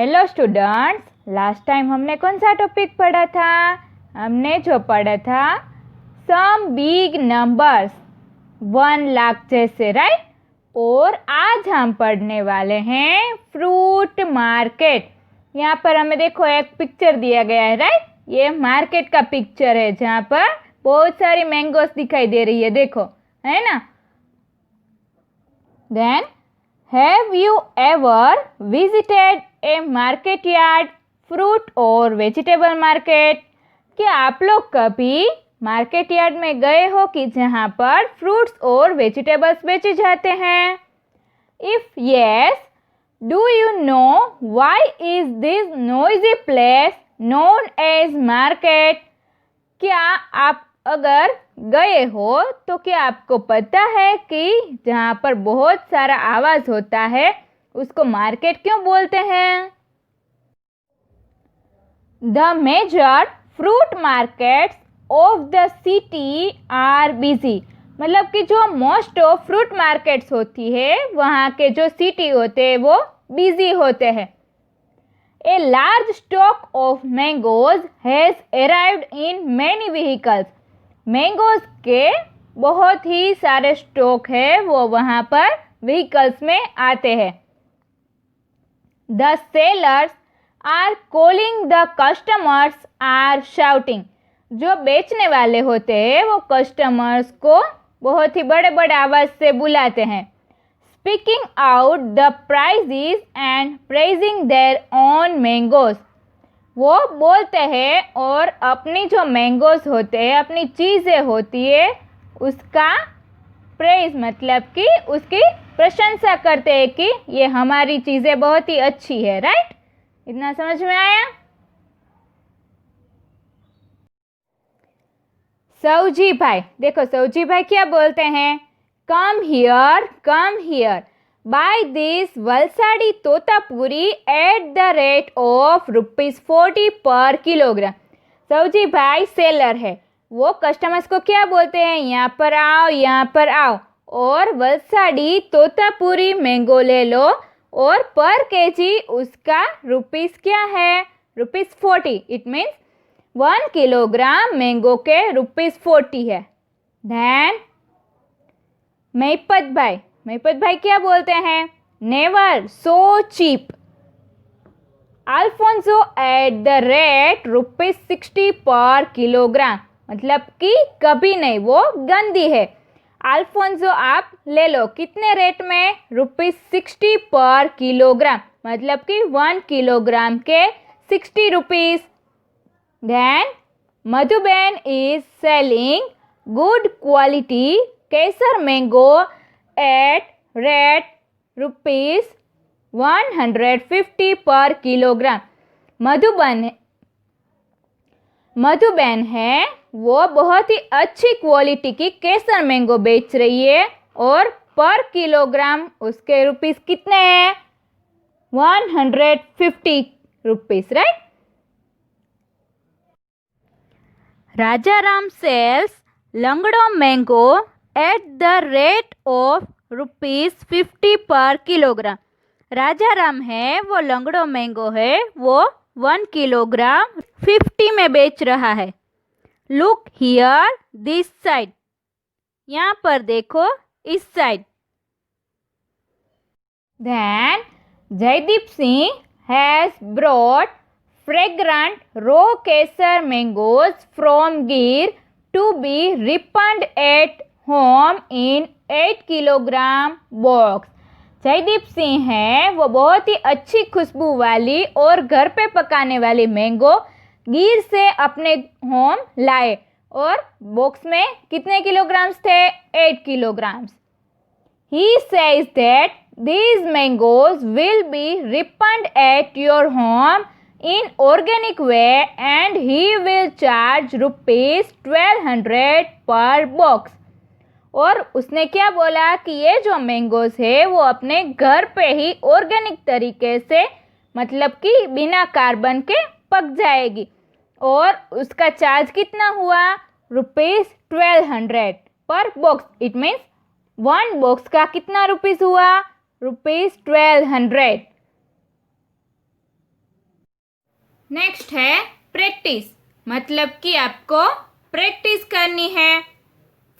Hello students, last time हमने कौन सा टॉपिक पढ़ा था? हमने जो पढ़ा था सम बिग नंबर्स 1 लाख जैसे, राइट। और आज हम पढ़ने वाले हैं फ्रूट मार्केट। यहाँ पर हमें देखो एक पिक्चर दिया गया है, राइट। ये मार्केट का पिक्चर है जहाँ पर बहुत सारी मैंगोस दिखाई दे रही है, देखो, है ना। Then have you ever visited a market yard, fruit और vegetable market? क्या आप लोग कभी मार्केट यार्ड में गए हो कि जहाँ पर फ्रूट्स और वेजिटेबल्स बेचे जाते हैं? If yes, do you know why is this noisy place known as market? क्या आप अगर गए हो तो क्या आपको पता है कि जहाँ पर बहुत सारा आवाज होता है उसको मार्केट क्यों बोलते हैं? The major fruit markets of the city are busy. मतलब कि जो मोस्ट ऑफ फ्रूट मार्केट्स होती है वहाँ के जो सिटी होते हैं वो बिजी होते हैं। A large stock of mangoes has arrived in many vehicles. Mangoes के बहुत ही सारे स्टॉक है वो वहाँ पर व्हीकल्स में आते हैं। The sellers are calling, the customers are shouting. जो बेचने वाले होते हैं वो कस्टमर्स को बहुत ही बड़े बड़े आवाज से बुलाते हैं। Speaking out the prices and praising their own mangoes. वो बोलते हैं और अपनी जो मैंगोस होते हैं, अपनी चीज़ें होती है, उसका प्रेज मतलब कि उसकी प्रशंसा करते हैं कि ये हमारी चीज़ें बहुत ही अच्छी है, राइट। इतना समझ में आया? सौजी भाई, देखो सौजी भाई क्या बोलते हैं? कम हियर buy this वलसाड़ी Totapuri at the rate of ₹40 पर किलोग्राम। सौजी भाई सेलर है, वो कस्टमर्स को क्या बोलते हैं? यहाँ पर आओ और वलसाड़ी तोतापुरी मैंगो ले लो और पर केजी उसका रुपीस क्या है? ₹40। इट मीन्स 1 किलोग्राम मैंगो के ₹40 है। देन महिपत भाई क्या बोलते हैं? Never so cheap alphonso at the rate ₹60 per kilogram. मतलब कि कभी नहीं, वो गंदी है। अल्फोंसो आप ले लो कितने रेट में? ₹60 पर किलोग्राम, मतलब कि 1 किलोग्राम के ₹60। Then Madhuben is selling good quality Kesar mango at rate ₹150 पर किलोग्राम। मधुबन है वो बहुत ही अच्छी क्वालिटी की केसर मैंगो बेच रही है और पर किलोग्राम उसके रुपीस कितने हैं? ₹150, right. Rajaram sells Langdo mango at the rate of ₹50 पर किलोग्राम। राजाराम है वो लंगड़ो मैंगो है वो 1 किलोग्राम 50 में बेच रहा है। लुक हियर दिस साइड, यहाँ पर देखो इस side. Then Jaideep Singh has brought fragrant raw kesar mangoes from Gir to be ripened at home in 8 kilogram box. Jaideep Singh है वो बहुत ही अच्छी खुशबू वाली और घर पे पकाने वाली मैंगो गिर से अपने होम लाए और बॉक्स में कितने किलोग्राम्स थे? 8 kilograms. He says that these mangoes will be ripened at your home in organic way and he will charge ₹1200 पर बॉक्स। और उसने क्या बोला कि ये जो मैंगोस है वो अपने घर पे ही ऑर्गेनिक तरीके से, मतलब कि बिना कार्बन के पक जाएगी और उसका चार्ज कितना हुआ? ₹1200 पर बॉक्स। इट मीन्स 1 बॉक्स का कितना रुपीस हुआ? ₹1200। नेक्स्ट है प्रैक्टिस, मतलब कि आपको प्रैक्टिस करनी है।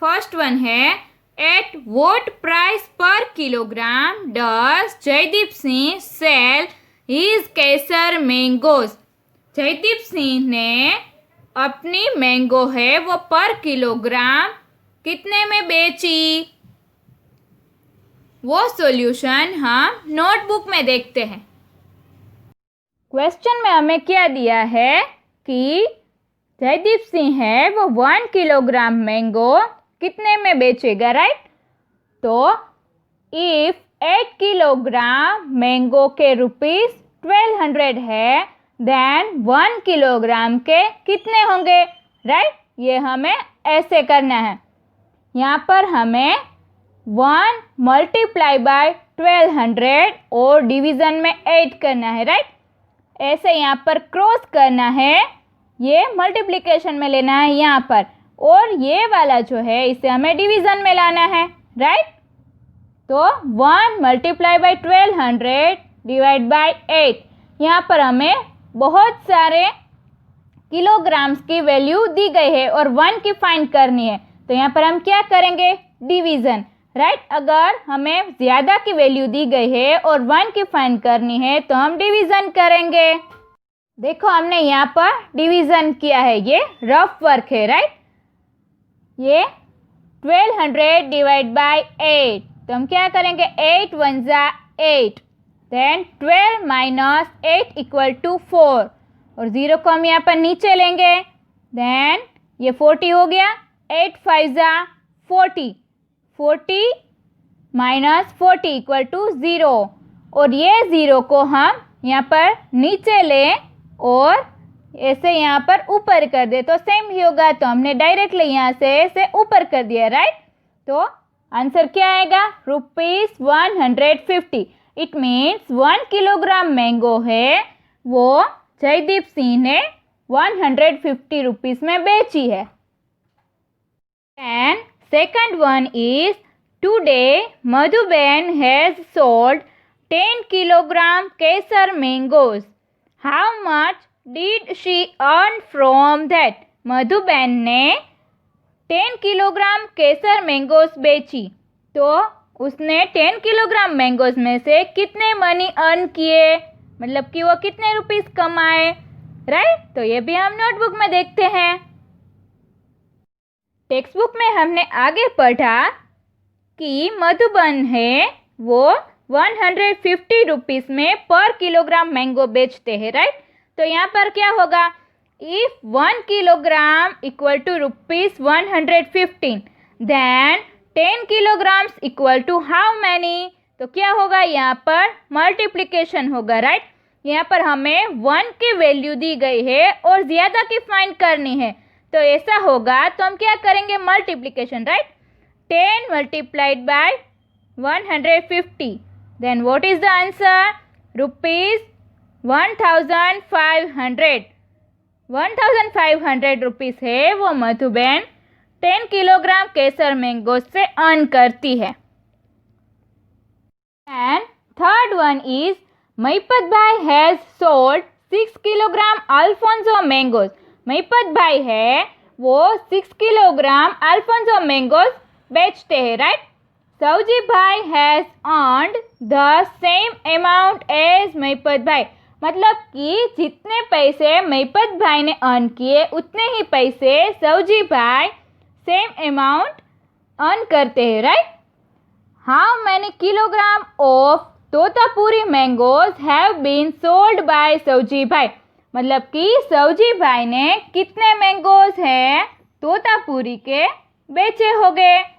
फर्स्ट वन है, at what price per kilogram does Jaideep Singh sell his Kesar mangoes. Jaideep Singh ने अपनी मैंगो है वो पर किलोग्राम कितने में बेची? वो सॉल्यूशन हम नोटबुक में देखते हैं। क्वेश्चन में हमें क्या दिया है कि जयदीप सिंह है वो 1 किलोग्राम मैंगो कितने में बेचेगा, राइट? तो इफ 8 किलोग्राम मैंगो के रुपीस 1200 है, देन 1 किलोग्राम के कितने होंगे, राइट? ये हमें ऐसे करना है। यहाँ पर हमें 1 मल्टीप्लाई बाय 1200 और डिवीज़न में 8 करना है, राइट? ऐसे यहाँ पर क्रॉस करना है, ये मल्टीप्लिकेशन में लेना है यहाँ पर, और ये वाला जो है इसे हमें डिवीज़न में लाना है, राइट? तो 1 मल्टीप्लाई बाय 1200 डिवाइड बाय 8। यहाँ पर हमें बहुत सारे किलोग्राम्स की वैल्यू दी गई है और 1 की फाइंड करनी है, तो यहाँ पर हम क्या करेंगे? Division, right? अगर हमें ज़्यादा की वैल्यू दी गई है और 1 की फाइंड करनी है तो हम डिवीज़न करेंगे। देखो हमने यहाँ पर डिवीज़न किया है, ये रफ वर्क है, राइट? ये 1200 डिवाइड बाय 8, तो हम क्या करेंगे? 8 1 जा 8, देन 12 माइनस 8 इक्वल टू 4, और 0 को हम यहाँ पर नीचे लेंगे, देन ये 40 हो गया। 8 5 जा 40, 40 माइनस 40 इक्वल टू 0, और ये 0 को हम यहाँ पर नीचे लें और ऐसे यहाँ पर ऊपर कर दे तो सेम ही होगा, तो हमने डायरेक्टली यहाँ से ऐसे ऊपर कर दिया, राइट? तो आंसर क्या आएगा? ₹150। इट मीन्स 1 किलोग्राम मैंगो है वो जयदीप सिंह ने 150 रुपीज़ में बेची है। And second one is, today Madhuben has sold 10 kilogram Kesar mangoes, how much did she earn from that? Madhuben ने 10 किलोग्राम केसर मैंगोज बेची, तो उसने 10 किलोग्राम मैंगोज में से कितने मनी अर्न किए, मतलब कि वो कितने रुपीस कमाए, राइट? तो ये भी हम नोटबुक में देखते हैं। टेक्स्ट बुक में हमने आगे पढ़ा कि मधुबन है वो 150 रुपीज़ में पर किलोग्राम मैंगो बेचते हैं, राइट? तो यहाँ पर क्या होगा? If 1 kilogram equal to ₹115, then 10 kilograms equal to how many? तो क्या होगा? यहाँ पर मल्टीप्लिकेशन होगा, राइट? यहाँ पर हमें 1 की वैल्यू दी गई है और ज़्यादा की फाइंड करनी है, तो ऐसा होगा तो हम क्या करेंगे? Multiplication, right? 10 multiplied by 150, then what is the answer? ₹1500। 1500 rupees है वो मधुबेन 10 किलोग्राम केसर मैंगो से अर्न करती है। And third one is, Mahipat भाई has sold 6 kilogram Alphonso mangoes. Mahipat भाई है वो 6 किलोग्राम अल्फोंसो मैंगोज बेचते हैं, right? Sauji bhai has earned the same amount as Mahipat bhai, मतलब कि जितने पैसे महिपत भाई ने अर्न किए उतने ही पैसे सौजी भाई सेम अमाउंट अर्न करते हैं, right? How many kilogram of Totapuri mangoes have been sold by Sauji भाई, मतलब कि सौजी भाई ने कितने मैंगोज हैं तोतापुरी के बेचे होंगे।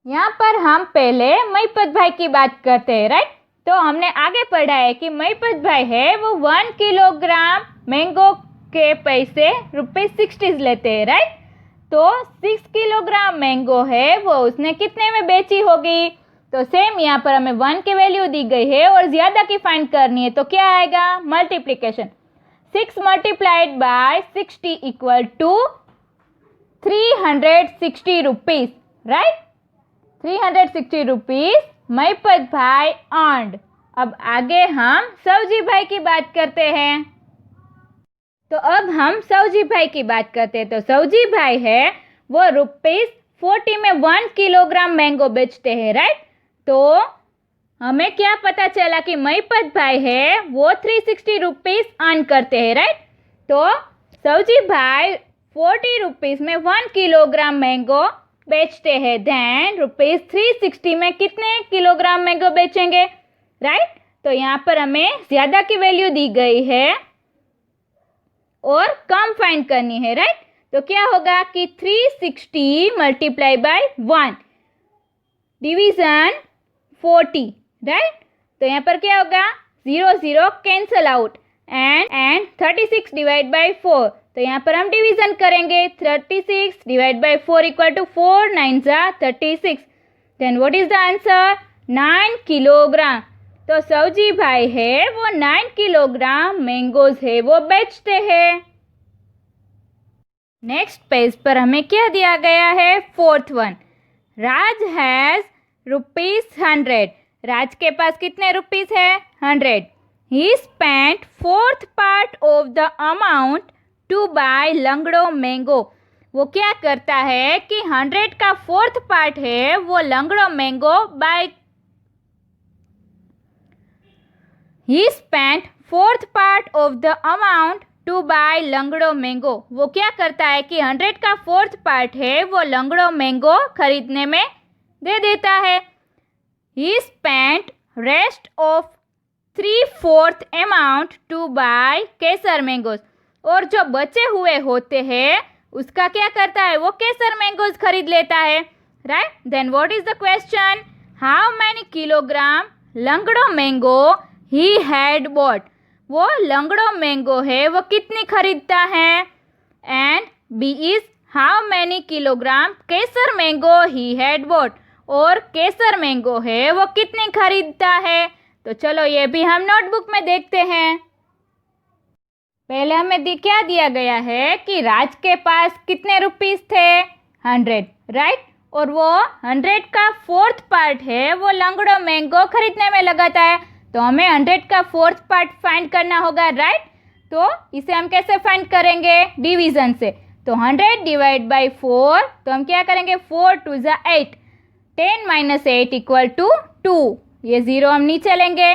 यहाँ पर हम पहले महिपत भाई की बात करते हैं, राइट? तो हमने आगे पढ़ा है कि महिपत भाई है वो 1 किलोग्राम मैंगो के पैसे ₹60 लेते हैं, राइट? तो 6 किलोग्राम मैंगो है वो उसने कितने में बेची होगी? तो सेम यहाँ पर हमें 1 की वैल्यू दी गई है और ज़्यादा की फाइंड करनी है, तो क्या आएगा? Multiplication. 6 multiplied by 60 equal to 360 rupees, right? 360 rupees Mahipat bhai earned, अब आगे हम सवजी भाई की बात करते हैं। तो अब हम सवजी भाई की बात करते हैं। तो सवजी भाई है वो ₹40 में 1 किलोग्राम मैंगो बेचते हैं, राइट। तो हमें क्या पता चला कि महिपत भाई है वो ₹360 अर्न करते हैं, राइट। तो सवजी भाई ₹40 में 1 किलोग्राम मैंगो बेचते हैं। देन ₹360 में कितने किलोग्राम मैंगो बेचेंगे, राइट। तो यहाँ पर हमें ज़्यादा की वैल्यू दी गई है और कम फाइंड करनी है, राइट। तो क्या होगा कि 360 मल्टीप्लाई बाय 1 डिवीजन 40, राइट। तो यहाँ पर क्या होगा 0 0 cancel out and 36 divide by 4। तो यहाँ पर हम डिवीजन करेंगे 36 divide by 4 equal to 4 9 36। Then what is the answer 9 kilogram. तो सवजी भाई है वो 9 किलोग्राम मैंगोज है वो बेचते हैं। नेक्स्ट पेज पर हमें क्या दिया गया है, 4th वन। Raj has ₹100। राज के पास कितने रुपीस है, 100। He spent 4th part of the amount to buy Langdo mango. वो क्या करता है कि 100 का 4th पार्ट है वो Langra mango buy. He spent 4th part of the amount to buy Langra mango. वो क्या करता है कि 100 का 4th पार्ट है वो लंगड़ो मैंगो खरीदने में दे देता है। He spent rest of 3/4 amount to buy Kesar mangoes. और जो बचे हुए होते हैं उसका क्या करता है, वो केसर मैंगोज खरीद लेता है, right. Then what is the question, how many kilogram लंगड़ो मैंगो ही हैड बॉट। वो लंगड़ो मैंगो है वो कितनी खरीदता है। And B is how many kilogram Kesar mango he had bought. और केसर मैंगो है वो कितनी खरीदता है। तो चलो ये भी हम नोटबुक में देखते हैं। पहले हमें क्या दिया गया है कि राज के पास कितने रुपीस थे, 100, राइट। और वो 100 का 4th पार्ट है वो लंगड़ो मैंगो खरीदने में लगाता है। तो हमें 100 का 4th पार्ट फाइंड करना होगा, राइट। तो इसे हम कैसे फाइंड करेंगे, डिवीजन से। तो 100 डिवाइड बाई 4, तो हम क्या करेंगे 4 2 ज़ा 8, 10 - 8 इक्वल टू 2। ये 0 हम नीचे लेंगे,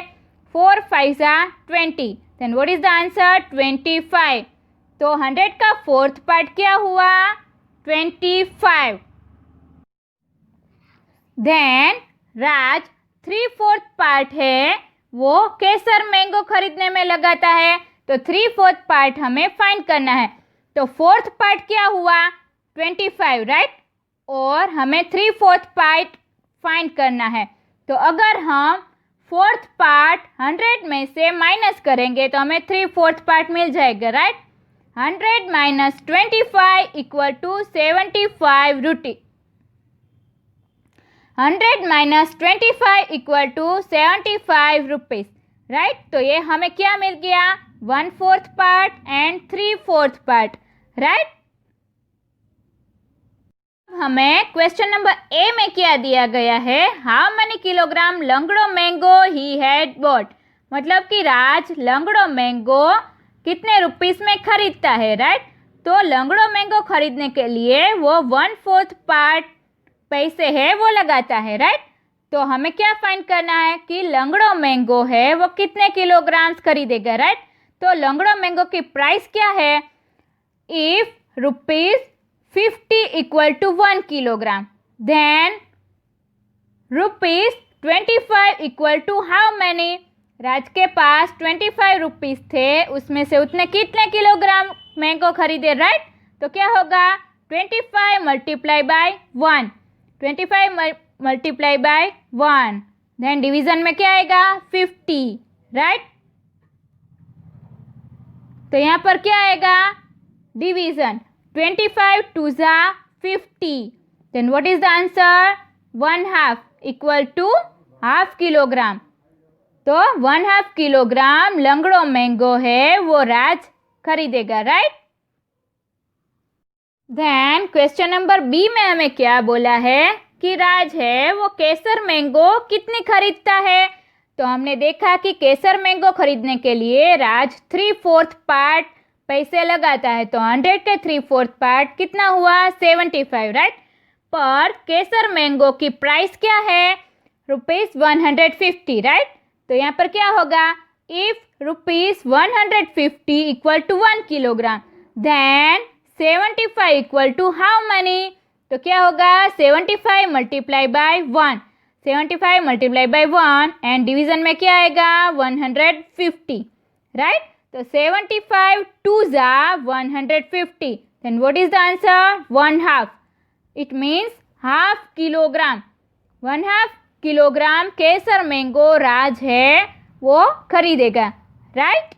4 5 ज़ा 20। Then what is the answer 25। तो 100 का 4th पार्ट क्या हुआ, 25। देन राज 3/4 पार्ट है वो केसर मैंगो खरीदने में लगाता है। तो 3/4 पार्ट हमें फाइंड करना है। तो 4th पार्ट क्या हुआ 25, राइट। और हमें 3/4 पार्ट फाइंड करना है। तो अगर हम 4th पार्ट 100 में से माइनस करेंगे तो हमें 3/4 पार्ट मिल जाएगा, right. 100 - 25 equal to 75 rupees. 100 - 25 equal to 75 rupees, right. तो ये हमें क्या मिल गया, 1/4 पार्ट एंड 3/4 पार्ट, राइट। हमें क्वेश्चन नंबर ए में क्या दिया गया है, हाउ मेनी किलोग्राम लंगड़ो मैंगो ही हैड बॉट। मतलब कि राज लंगड़ो मैंगो कितने रुपीस में खरीदता है, राइट। तो लंगड़ो मैंगो खरीदने के लिए वो 1/4 पार्ट पैसे है वो लगाता है, राइट। तो हमें क्या फाइंड करना है कि लंगड़ो मैंगो है वो कितने किलोग्राम्स खरीदेगा, राइट। तो लंगड़ो मैंगो की प्राइस क्या है, if ₹50 equal to 1 kilogram, then ₹25 equal to how many. Raj के पास 25 रुपीस थे, उसमें से उतने कितने किलोग्राम मैंगो खरीदे, राइट। तो क्या होगा 25 multiply by 1, 25 multiply by 1, then division में क्या आएगा 50, राइट। तो यहाँ पर क्या आएगा डिवीजन, 25 2 ज़ा 50। Then what is the answer 1/2 equal to half kilogram. तो 1/2 किलोग्राम लंगड़ो मैंगो है वो राज खरीदेगा, right. Then question number B में हमें क्या बोला है कि राज है वो केसर मैंगो कितनी खरीदता है। तो हमने देखा कि केसर मैंगो खरीदने के लिए राज 3/4 पार्ट पैसे लगाता है, तो 100 के 3/4 पार्ट कितना हुआ? 75, राइट। पर केसर मैंगो की प्राइस क्या है? ₹150, राइट। तो यहाँ पर क्या होगा? If ₹150 equal to 1 kilogram, then 75 equal to how many? तो क्या होगा? 75 multiply by 1, 75 multiply by 1 and division में क्या आएगा? 150, राइट। तो 75 2s are 150, then what is the answer? 1/2. It means ½ kilogram, 1/2 kilogram Kesar mango Raj है वो खरीदेगा, राइट।